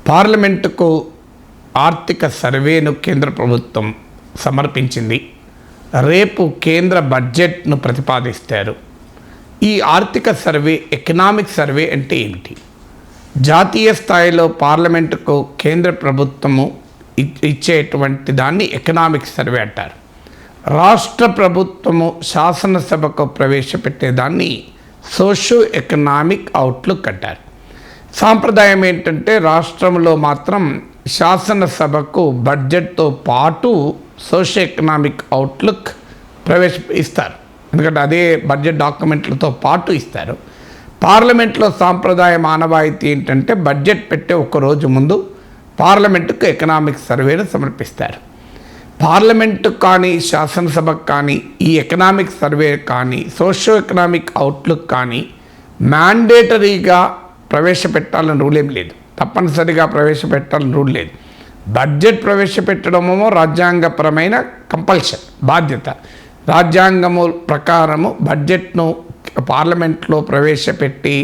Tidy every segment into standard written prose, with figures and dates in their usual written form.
పార్లమెంటుకు ఆర్థిక సర్వేను కేంద్ర ప్రభుత్వం సమర్పించింది. రేపు కేంద్ర బడ్జెట్ను ప్రతిపాదిస్తారు. ఈ ఆర్థిక సర్వే, ఎకనామిక్ సర్వే అంటే ఏమిటి? జాతీయ స్థాయిలో పార్లమెంటుకు కేంద్ర ప్రభుత్వము ఇచ్చేటువంటి దాన్ని ఎకనామిక్ సర్వే అంటారు. రాష్ట్ర ప్రభుత్వము శాసనసభకు ప్రవేశపెట్టేదాన్ని సోషో ఎకనామిక్ అవుట్లుక్ అంటారు. సాంప్రదాయం ఏంటంటే రాష్ట్రంలో మాత్రం శాసనసభకు బడ్జెట్తో పాటు సోషో ఎకనామిక్ అవుట్లుక్ ఇస్తారు. ఎందుకంటే అదే బడ్జెట్ డాక్యుమెంట్లతో పాటు ఇస్తారు. పార్లమెంట్లో సాంప్రదాయం ఆనవాయితీ ఏంటంటే బడ్జెట్ పెట్టే ఒక రోజు ముందు పార్లమెంటుకు ఎకనామిక్ సర్వేను సమర్పిస్తారు. పార్లమెంటు కానీ శాసనసభకు కానీ ఈ ఎకనామిక్ సర్వే కానీ సోషో ఎకనామిక్ అవుట్లుక్ కానీ మ్యాండేటరీగా ప్రవేశపెట్టాలని రూల్ ఏం లేదు, తప్పనిసరిగా ప్రవేశపెట్టాలని రూల్ లేదు. బడ్జెట్ ప్రవేశపెట్టడమేమో రాజ్యాంగపరమైన కంపల్షన్, బాధ్యత. రాజ్యాంగము ప్రకారము బడ్జెట్ను పార్లమెంట్లో ప్రవేశపెట్టి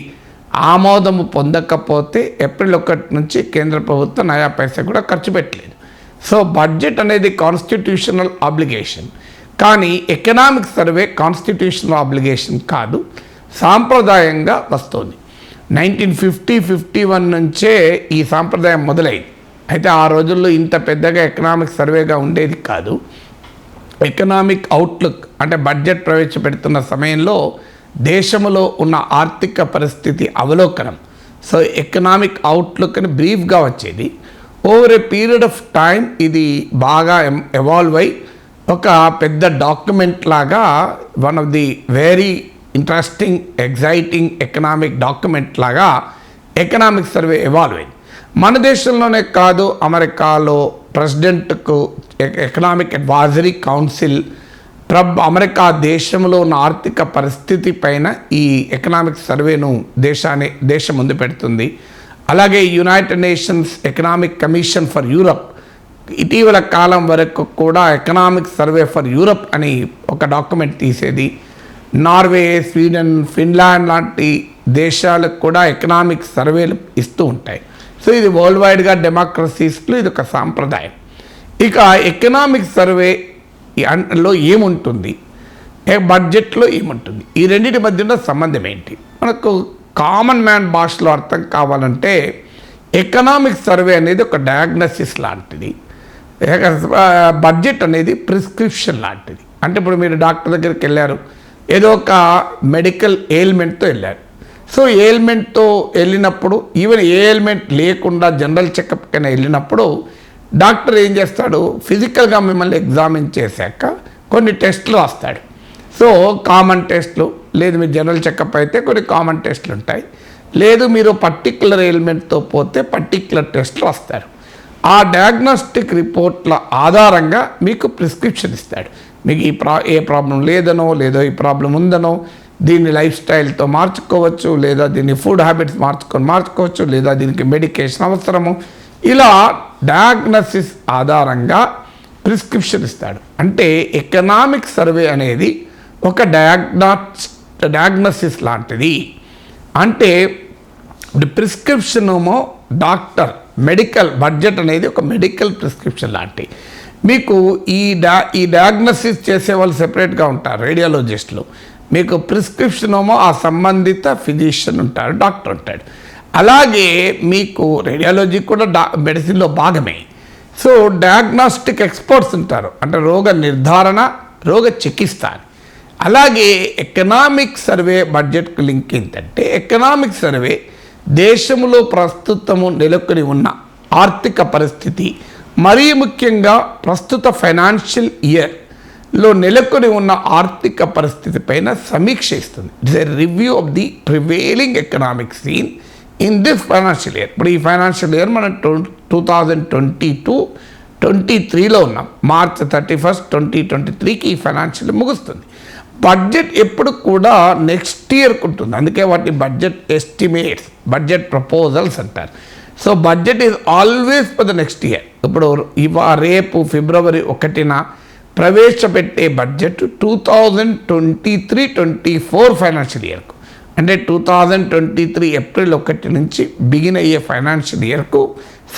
ఆమోదము పొందకపోతే ఏప్రిల్ 1 నుంచి కేంద్ర ప్రభుత్వం నయా పైసా కూడా ఖర్చు పెట్టలేదు. సో బడ్జెట్ అనేది కాన్స్టిట్యూషనల్ ఆబ్లిగేషన్. కానీ ఎకనామిక్ సర్వే కాన్స్టిట్యూషనల్ ఆబ్లిగేషన్ కాదు, సాంప్రదాయంగా వస్తుంది. 1950-51 నుంచే ఈ సాంప్రదాయం మొదలైంది. అయితే ఆ రోజుల్లో ఇంత పెద్దగా ఎకనామిక్ సర్వేగా ఉండేది కాదు. ఎకనామిక్ అవుట్లుక్ అంటే బడ్జెట్ ప్రవేశపెడుతున్న సమయంలో దేశంలో ఉన్న ఆర్థిక పరిస్థితి అవలోకనం. సో ఎకనామిక్ అవుట్లుక్ అని బ్రీఫ్గా వచ్చేది. Over a period of time ఇది బాగా ఎవాల్వ్ అయి ఒక పెద్ద డాక్యుమెంట్ లాగా, one of the very interesting, exciting economic document లాగా ఎకనామిక్ సర్వే ఎవాల్వ్ అయింది. మన దేశంలోనే కాదు, అమెరికాలో ప్రెసిడెంట్కు ఎకనామిక్ అడ్వైజరీ కౌన్సిల్ అమెరికా దేశంలో ఉన్న ఆర్థిక పరిస్థితి పైన ఈ ఎకనామిక్ సర్వేను దేశం ముందు పెడుతుంది. అలాగే United nations economic commission for Europe ఇటీవల కాలం వరకు కూడా ఎకనామిక్ సర్వే ఫర్ యూరప్ అని ఒక డాక్యుమెంట్ తీసేది. నార్వే, స్వీడన్, ఫిన్లాండ్ లాంటి దేశాలకు కూడా ఎకనామిక్ సర్వేలు ఇస్తూ ఉంటాయి. సో ఇది వరల్డ్ వైడ్గా డెమోక్రసీస్లో ఇది ఒక సాంప్రదాయం. ఇక ఎకనామిక్ సర్వేలో ఏముంటుంది, బడ్జెట్లో ఏముంటుంది, ఈ రెండింటి మధ్య ఉన్న సంబంధం ఏంటి? మనకు కామన్ మ్యాన్ భాషలో అర్థం కావాలంటే ఎకనామిక్ సర్వే అనేది ఒక డయాగ్నోసిస్ లాంటిది, బడ్జెట్ అనేది ప్రిస్క్రిప్షన్ లాంటిది. అంటే ఇప్పుడు మీరు డాక్టర్ దగ్గరికి వెళ్ళారు, ఏదో ఒక మెడికల్ ఎయిల్మెంట్తో వెళ్ళారు. సో ఎయిల్మెంట్తో వెళ్ళినప్పుడు, ఈవెన్ ఏ ఎయిల్మెంట్ లేకుండా జనరల్ చెకప్ కన్నా వెళ్ళినప్పుడు డాక్టర్ ఏం చేస్తాడు, ఫిజికల్గా మిమ్మల్ని ఎగ్జామిన్ చేశాక కొన్ని టెస్టులు వస్తాడు. సో కామన్ టెస్టులు, లేదు మీరు జనరల్ చెకప్ అయితే కొన్ని కామన్ టెస్టులు ఉంటాయి, లేదు మీరు పర్టిక్యులర్ ఎయిల్మెంట్తో పోతే పర్టిక్యులర్ టెస్టులు వస్తారు. ఆ డయాగ్నోస్టిక్ రిపోర్ట్ల ఆధారంగా మీకు ప్రిస్క్రిప్షన్ ఇస్తాడు. మీకు ఏ ప్రాబ్లం లేదనో, లేదో ఈ ప్రాబ్లం ఉందనో, దీన్ని లైఫ్ స్టైల్తో మార్చుకోవచ్చు, లేదా దీన్ని ఫుడ్ హ్యాబిట్స్ మార్చుకోవచ్చు, లేదా దీనికి మెడికేషన్ అవసరము, ఇలా డయాగ్నోసిస్ ఆధారంగా ప్రిస్క్రిప్షన్ ఇస్తాడు. అంటే ఎకనామిక్ సర్వే అనేది ఒక డయాగ్నోసిస్ లాంటిది. అంటే ప్రిస్క్రిప్షన్ ఏమో డాక్టర్, మెడికల్ బడ్జెట్ అనేది ఒక మెడికల్ ప్రిస్క్రిప్షన్ లాంటి. మీకు ఈ డయాగ్నోసిస్ చేసే వాళ్ళు సెపరేట్గా ఉంటారు, రేడియాలజిస్టులు. మీకు ప్రిస్క్రిప్షన్ ఏమో ఆ సంబంధిత ఫిజిషియన్ ఉంటాడు, డాక్టర్ ఉంటాడు. అలాగే మీకు రేడియాలజీ కూడా మెడిసిన్లో భాగమే. సో డయాగ్నాస్టిక్ ఎక్స్పర్ట్స్ ఉంటారు, అంటే రోగ నిర్ధారణ, రోగ చికిత్స. అలాగే ఎకనామిక్ సర్వే బడ్జెట్కు లింక్ ఏంటంటే ఎకనామిక్ సర్వే దేశంలో ప్రస్తుతము నెలకొని ఉన్న ఆర్థిక పరిస్థితి, మరీ ముఖ్యంగా ప్రస్తుత ఫైనాన్షియల్ ఇయర్లో నెలకొని ఉన్న ఆర్థిక పరిస్థితి పైన సమీక్ష ఇస్తుంది. It's a review of the prevailing economic scene in this financial year. ఇప్పుడు ఈ ఫైనాన్షియల్ ఇయర్ మనం 2022-23లో ఉన్నాం. మార్చ్ 31, 2023కి ఈ ఫైనాన్షియల్ ముగుస్తుంది. బడ్జెట్ ఎప్పుడు కూడా నెక్స్ట్ ఇయర్కి ఉంటుంది, అందుకే వాటిని బడ్జెట్ ఎస్టిమేట్స్, బడ్జెట్ ప్రపోజల్స్ అంటారు. So budget is always for the next year. ఇప్పుడు రేపు ఫిబ్రవరి 1న ప్రవేశపెట్టే బడ్జెట్ 2023-24 ఫైనాన్షియల్ ఇయర్కు, అంటే 2023 ఏప్రిల్ 1 నుంచి బిగిన్ అయ్యే ఫైనాన్షియల్ ఇయర్కు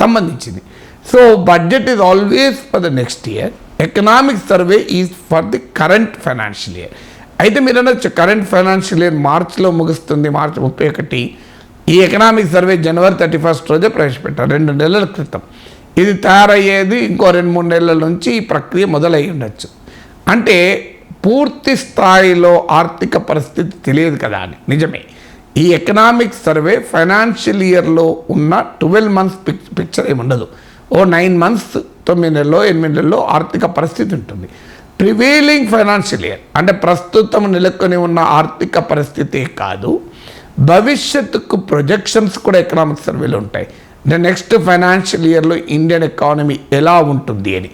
సంబంధించింది. So budget is always for the next year, economic survey is for the current financial year. అయితే మీరు అనొచ్చు కరెంట్ ఫైనాన్షియల్ ఇయర్ మార్చిలో ముగుస్తుంది, మార్చి 31. ఈ ఎకనామిక్ సర్వే జనవరి 31 రోజే ప్రవేశపెట్టారు, 2 నెలల క్రితం. ఇది తయారయ్యేది ఇంకో 2-3 నెలల నుంచి ఈ ప్రక్రియ మొదలై ఉండొచ్చు. అంటే పూర్తి స్థాయిలో ఆర్థిక పరిస్థితి తెలియదు కదా అని. నిజమే, ఈ ఎకనామిక్ సర్వే ఫైనాన్షియల్ ఇయర్లో ఉన్న 12 months పిక్చర్ ఏముండదు. 9 months 9 నెలల్లో 8 నెలల్లో ఆర్థిక పరిస్థితి ఉంటుంది. ప్రివేలింగ్ ఫైనాన్షియల్ ఇయర్ అంటే ప్రస్తుతం నెలకొని ఉన్న ఆర్థిక పరిస్థితే కాదు, భవిష్యత్తుకు ప్రొజెక్షన్స్ కూడా ఎకనామిక్ సర్వేలో ఉంటాయి. అంటే నెక్స్ట్ ఫైనాన్షియల్ ఇయర్లో ఇండియన్ ఎకానమీ ఎలా ఉంటుంది అని.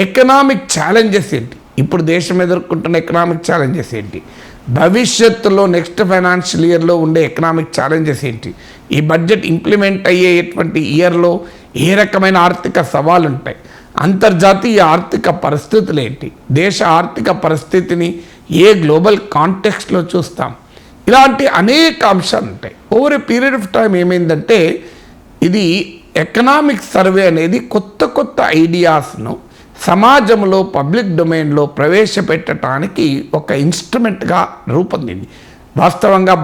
ఎకనామిక్ ఛాలెంజెస్ ఏంటి, ఇప్పుడు దేశం ఎదుర్కొంటున్న ఎకనామిక్ ఛాలెంజెస్ ఏంటి, భవిష్యత్తులో నెక్స్ట్ ఫైనాన్షియల్ ఇయర్లో ఉండే ఎకనామిక్ ఛాలెంజెస్ ఏంటి, ఈ బడ్జెట్ ఇంప్లిమెంట్ అయ్యేటువంటి ఇయర్లో ఏ రకమైన ఆర్థిక సవాళ్ళు ఉంటాయి, అంతర్జాతీయ ఆర్థిక పరిస్థితులు ఏంటి, దేశ ఆర్థిక పరిస్థితిని ఏ గ్లోబల్ కాంటెక్స్ట్లో చూస్తాం, ఇలాంటి అనేక అంశాలు ఉంటాయి. Over a period of time ఏమైందంటే ఇది ఎకనామిక్ సర్వే అనేది కొత్త కొత్త ఐడియాస్ను సమాజంలో పబ్లిక్ డొమైన్లో ప్రవేశపెట్టడానికి ఒక ఇన్స్ట్రుమెంట్గా రూపొందింది. వాస్తవంగా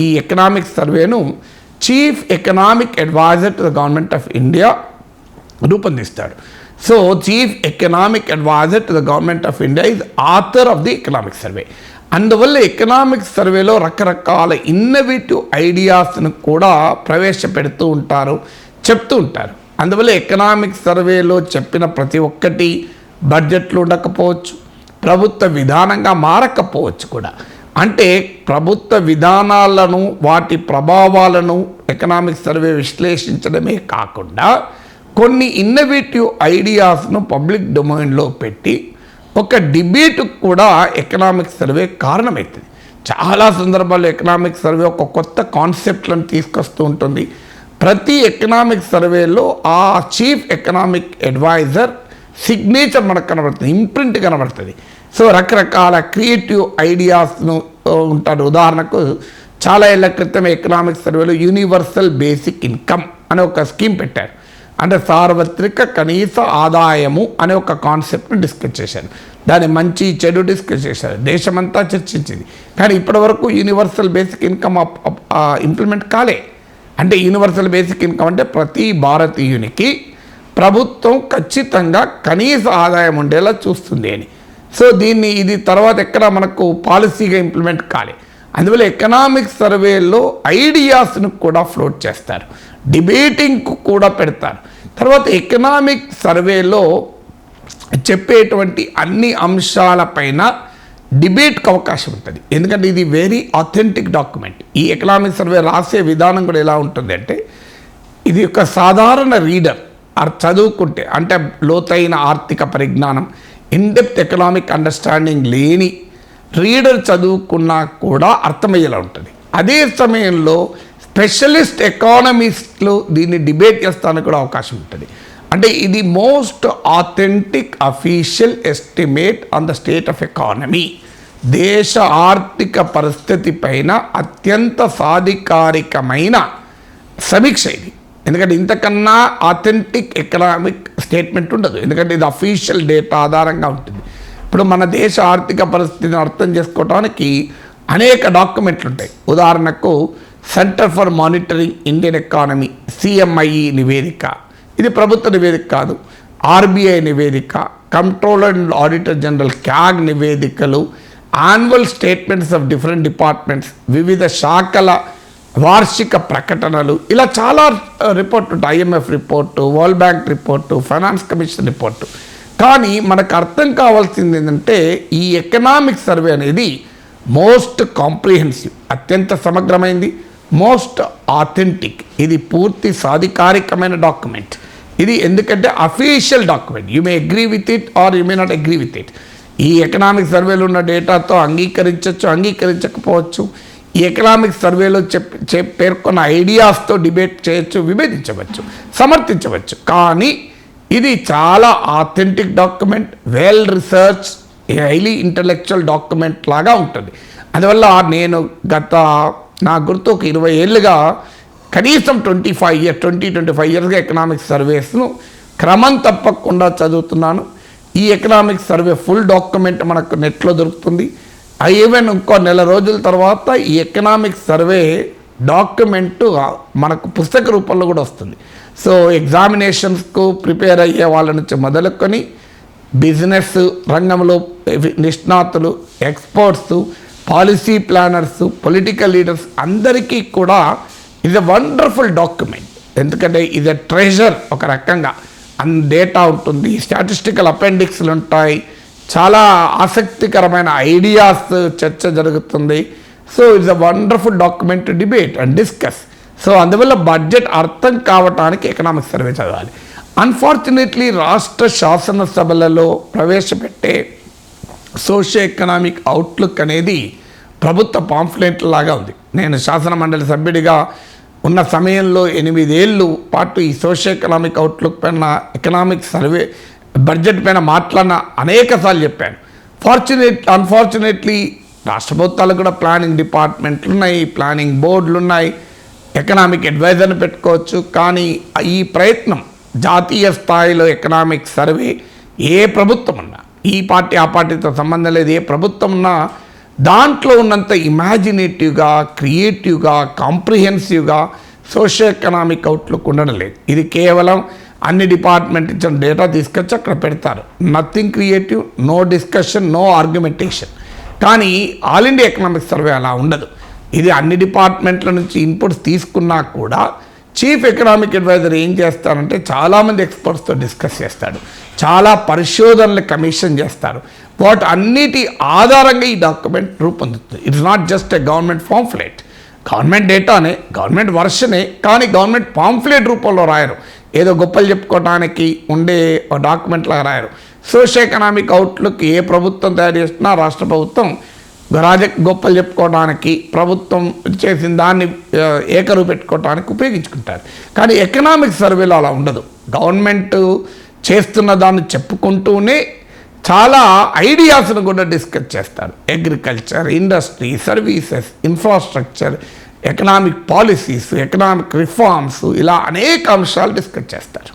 ఈ ఎకనామిక్ సర్వేను chief economic adviser to the government of India రూపొందిస్తాడు. So chief economic adviser to the government of India is author of the economic survey. అందువల్ల ఎకనామిక్ సర్వేలో రకరకాల ఇన్నోవేటివ్ ఐడియాస్ను కూడా ప్రవేశపెడుతూ ఉంటారు, చెప్తూ ఉంటారు. అందువల్ల ఎకనామిక్ సర్వేలో చెప్పిన ప్రతి ఒక్కటి బడ్జెట్లో ఉండకపోవచ్చు, ప్రభుత్వ విధానంగా మారకపోవచ్చు కూడా. అంటే ప్రభుత్వ విధానాలను వాటి ప్రభావాలను ఎకనామిక్ సర్వే విశ్లేషించడమే కాకుండా కొన్ని ఇన్నోవేటివ్ ఐడియాస్ను పబ్లిక్ డొమైన్లో పెట్టి ఒక డిబేట్ కూడా ఎకనామిక్ సర్వే కారణమవుతుంది. చాలా సందర్భాల్లో ఎకనామిక్ సర్వే ఒక కొత్త కాన్సెప్ట్లను తీసుకొస్తూ ఉంటుంది. ప్రతి ఎకనామిక్ సర్వేలో ఆ చీఫ్ ఎకనామిక్ అడ్వైజర్ సిగ్నేచర్ మనకు కనబడుతుంది, ఇంప్రింట్ కనబడుతుంది. సో రకరకాల క్రియేటివ్ ఐడియాస్ను ఉంటారు. ఉదాహరణకు చాలా ఏళ్ల క్రితం ఎకనామిక్ సర్వేలో యూనివర్సల్ బేసిక్ ఇన్కమ్ అనే ఒక స్కీమ్ పెట్టారు. అంటే సార్వత్రిక కనీస ఆదాయము అనే ఒక కాన్సెప్ట్ని డిస్కస్ చేశారు. దాని మంచి చెడు డిస్కస్ చేశారు, దేశమంతా చర్చించింది. కానీ ఇప్పటివరకు యూనివర్సల్ బేసిక్ ఇన్కమ్ ఇంప్లిమెంట్ కాలే. అంటే యూనివర్సల్ బేసిక్ ఇన్కమ్ అంటే ప్రతి భారతీయునికి ప్రభుత్వం ఖచ్చితంగా కనీస ఆదాయం ఉండేలా చూస్తుంది అని. సో ఇది తర్వాత ఎక్కడ మనకు పాలసీగా ఇంప్లిమెంట్ కాలే. అందువల్ల ఎకనామిక్ సర్వేలో ఐడియాస్ను కూడా ఫ్లోట్ చేస్తారు, డిబేటింగ్కు కూడా పెడతారు. తర్వాత ఎకనామిక్ సర్వేలో చెప్పేటువంటి అన్ని అంశాలపైన డిబేట్కి అవకాశం ఉంటుంది. ఎందుకంటే ఇది వెరీ ఆథెంటిక్ డాక్యుమెంట్. ఈ ఎకనామిక్ సర్వే రాసే విధానం కూడా ఎలా ఉంటుంది అంటే ఇది ఒక సాధారణ రీడర్ చదువుకుంటే, అంటే లోతైన ఆర్థిక పరిజ్ఞానం, ఇన్డెప్త్ ఎకనామిక్ అండర్స్టాండింగ్ లేని రీడర్ చదువుకున్నా కూడా అర్థమయ్యేలా ఉంటుంది. అదే సమయంలో స్పెషలిస్ట్ ఎకానమిస్టులు దీన్ని డిబేట్ చేస్తానికి కూడా అవకాశం ఉంటుంది. అంటే ఇది most authentic official estimate on the state of economy. దేశ ఆర్థిక పరిస్థితి పైన అత్యంత సాధికారికమైన సమీక్ష ఇది. ఎందుకంటే ఇంతకన్నా ఆథెంటిక్ ఎకనామిక్ స్టేట్మెంట్ ఉండదు. ఎందుకంటే ఇది అఫీషియల్ డేటా ఆధారంగా ఉంటుంది. ఇప్పుడు మన దేశ ఆర్థిక పరిస్థితిని అర్థం చేసుకోవడానికి అనేక డాక్యుమెంట్లు ఉంటాయి. ఉదాహరణకు centre for monitoring Indian economy CMIE నివేదిక, ఇది ప్రభుత్వ నివేదిక కాదు. RBI నివేదిక, controller and auditor general CAG నివేదికలు, annual statements of different departments, వివిధ శాఖల వార్షిక ప్రకటనలు, ఇలా చాలా రిపోర్ట్ ఉంటాయి. IMF report, world bank report, finance commission report. కానీ మనకు అర్థం కావాల్సింది ఏంటంటే ఈ ఎకనామిక్ సర్వే అనేది మోస్ట్ కాంప్రిహెన్సివ్, అత్యంత సమగ్రమైంది, మోస్ట్ ఆథెంటిక్. ఇది పూర్తి సాధికారికమైన డాక్యుమెంట్. ఇది ఎందుకంటే official document. You may agree with it or you may not agree with it. ఈ ఎకనామిక్ సర్వేలో ఉన్న డేటాతో అంగీకరించవచ్చు, అంగీకరించకపోవచ్చు. ఈ ఎకనామిక్ సర్వేలో పేర్కొన్న ఐడియాస్తో డిబేట్ చేయొచ్చు, విభేదించవచ్చు, సమర్థించవచ్చు. కానీ ఇది చాలా authentic document, well research, highly intellectual document లాగా ఉంటుంది. అందువల్ల నేను నాకు గుర్తు ఒక 20 ఏళ్ళుగా కనీసం 25 ఇయర్స్గా ఎకనామిక్స్ సర్వేస్ను క్రమం తప్పకుండా చదువుతున్నాను. ఈ ఎకనామిక్స్ సర్వే ఫుల్ డాక్యుమెంట్ మనకు నెట్లో దొరుకుతుంది. ఈవెన్ ఇంకో నెల రోజుల తర్వాత ఈ ఎకనామిక్స్ సర్వే డాక్యుమెంట్ మనకు పుస్తక రూపంలో కూడా వస్తుంది. సో ఎగ్జామినేషన్స్కు ప్రిపేర్ అయ్యే వాళ్ళ నుంచి మొదలుకొని బిజినెస్ రంగంలో నిష్ణాతులు, experts, policy planners, political leaders అందరికీ కూడా ఇది వండర్ఫుల్ డాక్యుమెంట్. ఎందుకంటే ఇది ట్రెజర్. ఒక రకంగా డేటా ఉంటుంది, స్టాటిస్టికల్ అపెండిక్స్లు ఉంటాయి, చాలా ఆసక్తికరమైన ఐడియాస్ చర్చ జరుగుతుంది. So it's a wonderful document to debate and discuss. So అందువల్ల బడ్జెట్ అర్థం కావటానికి ఎకనామిక్స్ సర్వే చదవాలి. అన్ఫార్చునేట్లీ రాష్ట్ర శాసనసభలలో ప్రవేశపెట్టే సోషియో ఎకనామిక్ అవుట్లుక్ అనేది ప్రభుత్వ పాంఫ్లెట్ లాగా ఉంది. నేను శాసన మండలి సభ్యుడిగా ఉన్న సమయంలో 8 ఏళ్ళు పాటు ఈ సోషియో ఎకనామిక్ అవుట్లుక్ పైన ఎకనామిక్ సర్వే బడ్జెట్ పైన మాట్లాడిన అనేకసార్లు చెప్పాను. అన్ఫార్చునేట్లీ రాష్ట్ర ప్రభుత్వాలకు కూడా ప్లానింగ్ డిపార్ట్మెంట్లు ఉన్నాయి, ప్లానింగ్ బోర్డులు ఉన్నాయి, ఎకనామిక్ అడ్వైజర్ని పెట్టుకోవచ్చు. కానీ ఈ ప్రయత్నం జాతీయ స్థాయిలో ఎకనామిక్ సర్వే ఏ ప్రభుత్వం ఉన్నా, ఈ పార్టీ ఆ పార్టీతో సంబంధం లేదు, ఏ ప్రభుత్వం ఉన్నా దాంట్లో ఉన్నంత ఇమాజినేటివ్గా, క్రియేటివ్గా, కాంప్రిహెన్సివ్గా సోషియో ఎకనామిక్ అవుట్లుక్ ఉండడం లేదు. ఇది కేవలం అన్ని డిపార్ట్మెంట్ ఇచ్చిన డేటా తీసుకొచ్చి అక్కడ పెడతారు. Nothing creative, no discussion, no argumentation. కానీ ఆల్ ఇండియా ఎకనామిక్ సర్వే అలా ఉండదు. ఇది అన్ని డిపార్ట్మెంట్ల నుంచి ఇన్పుట్స్ తీసుకున్నా కూడా చీఫ్ ఎకనామిక్ అడ్వైజర్ ఏం చేస్తారంటే చాలామంది ఎక్స్పర్ట్స్తో డిస్కస్ చేస్తాడు, చాలా పరిశోధనలు కమిషన్ చేస్తారు. వాటి అన్నిటి ఆధారంగా ఈ డాక్యుమెంట్ రూపొందుతుంది. It's not just a government pamphlet. Government డేటానే, గవర్నమెంట్ వర్షనే, కానీ గవర్నమెంట్ పాంఫ్లెట్ రూపంలో రాయరు. ఏదో గొప్పలు చెప్పుకోవడానికి ఉండే డాక్యుమెంట్ లాగా రాయరు. సోషియో ఎకనామిక్ అవుట్లుక్ ఏ ప్రభుత్వం తయారు చేసినా రాష్ట్ర ప్రభుత్వం గొప్పలు చెప్పుకోవడానికి, ప్రభుత్వం చేసిన దాన్ని ఏకరువు పెట్టుకోవడానికి ఉపయోగించుకుంటారు. కానీ ఎకనామిక్ సర్వేలో అలా ఉండదు. గవర్నమెంట్ చేస్తున్న దాన్ని చెప్పుకుంటూనే చాలా ఐడియాస్ను కూడా డిస్కస్ చేస్తారు. Agriculture, industry, services, infrastructure, economic policies, economic reforms, ఇలా అనేక అంశాలు డిస్కస్ చేస్తారు.